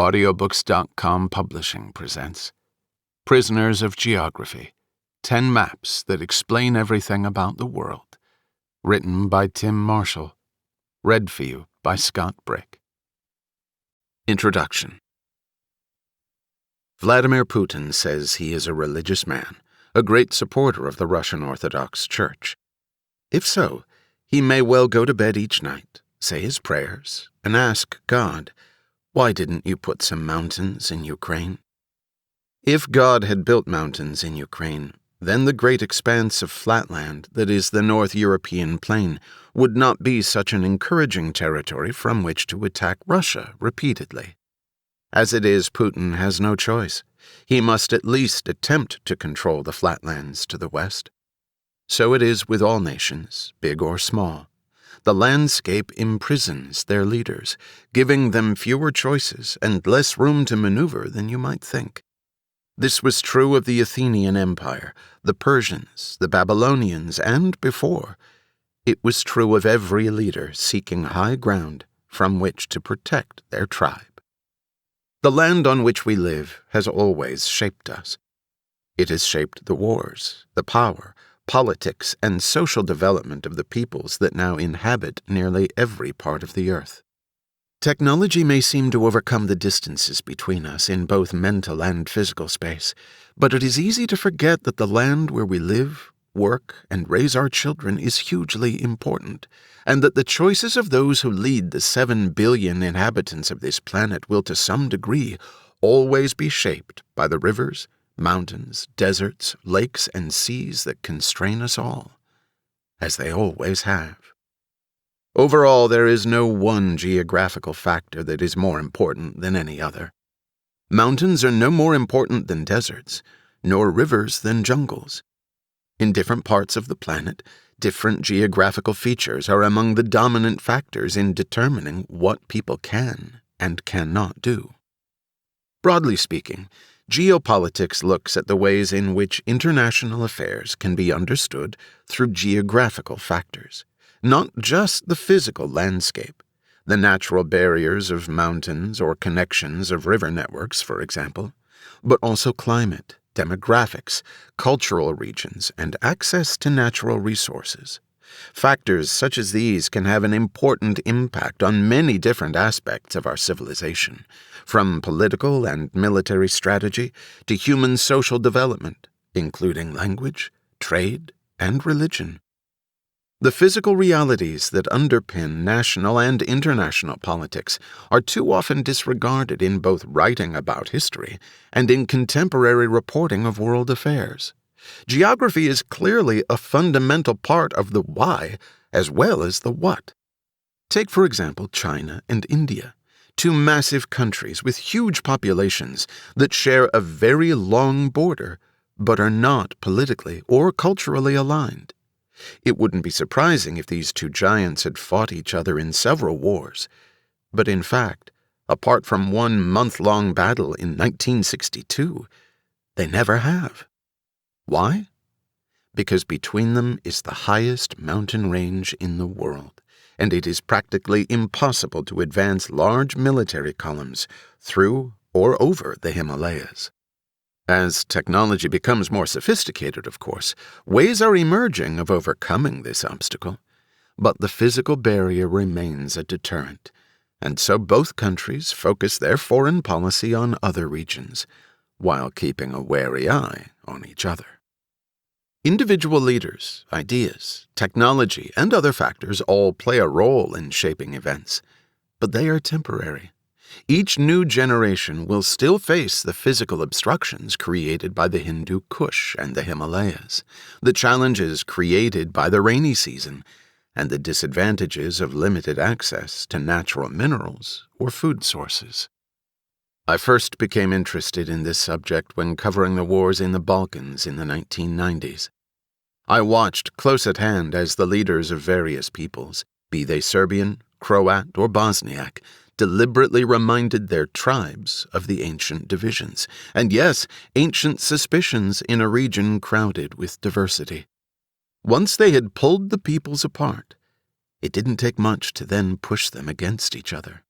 Audiobooks.com Publishing presents Prisoners of Geography, 10 Maps That Explain Everything About the World. Written by Tim Marshall. Read for you by Scott Brick. Introduction. Vladimir Putin says he is a religious man, a great supporter of the Russian Orthodox Church. If so, he may well go to bed each night, say his prayers, and ask God, "Why didn't you put some mountains in Ukraine?" If God had built mountains in Ukraine, then the great expanse of flatland that is the North European plain would not be such an encouraging territory from which to attack Russia repeatedly. As it is, Putin has no choice. He must at least attempt to control the flatlands to the west. So it is with all nations, big or small. The landscape imprisons their leaders, giving them fewer choices and less room to maneuver than you might think. This was true of the Athenian Empire, the Persians, the Babylonians, and before. It was true of every leader seeking high ground from which to protect their tribe. The land on which we live has always shaped us. It has shaped the wars, the power, politics, and social development of the peoples that now inhabit nearly every part of the earth. Technology may seem to overcome the distances between us in both mental and physical space, but it is easy to forget that the land where we live, work, and raise our children is hugely important, and that the choices of those who lead the 7 billion inhabitants of this planet will to some degree always be shaped by the rivers, mountains, deserts, lakes, and seas that constrain us all, as they always have. Overall, there is no one geographical factor that is more important than any other. Mountains are no more important than deserts, nor rivers than jungles. In different parts of the planet, different geographical features are among the dominant factors in determining what people can and cannot do. Broadly speaking, geopolitics looks at the ways in which international affairs can be understood through geographical factors, not just the physical landscape, the natural barriers of mountains or connections of river networks, for example, but also climate, demographics, cultural regions, and access to natural resources. Factors such as these can have an important impact on many different aspects of our civilization, from political and military strategy to human social development, including language, trade, and religion. The physical realities that underpin national and international politics are too often disregarded in both writing about history and in contemporary reporting of world affairs. Geography is clearly a fundamental part of the why as well as the what. Take, for example, China and India, two massive countries with huge populations that share a very long border but are not politically or culturally aligned. It wouldn't be surprising if these two giants had fought each other in several wars, but in fact, apart from one month-long battle in 1962, they never have. Why? Because between them is the highest mountain range in the world, and it is practically impossible to advance large military columns through or over the Himalayas. As technology becomes more sophisticated, of course, ways are emerging of overcoming this obstacle, but the physical barrier remains a deterrent, and so both countries focus their foreign policy on other regions, while keeping a wary eye on each other. Individual leaders, ideas, technology, and other factors all play a role in shaping events, but they are temporary. Each new generation will still face the physical obstructions created by the Hindu Kush and the Himalayas, the challenges created by the rainy season, and the disadvantages of limited access to natural minerals or food sources. I first became interested in this subject when covering the wars in the Balkans in the 1990s. I watched close at hand as the leaders of various peoples, be they Serbian, Croat, or Bosniak, deliberately reminded their tribes of the ancient divisions, and yes, ancient suspicions in a region crowded with diversity. Once they had pulled the peoples apart, it didn't take much to then push them against each other.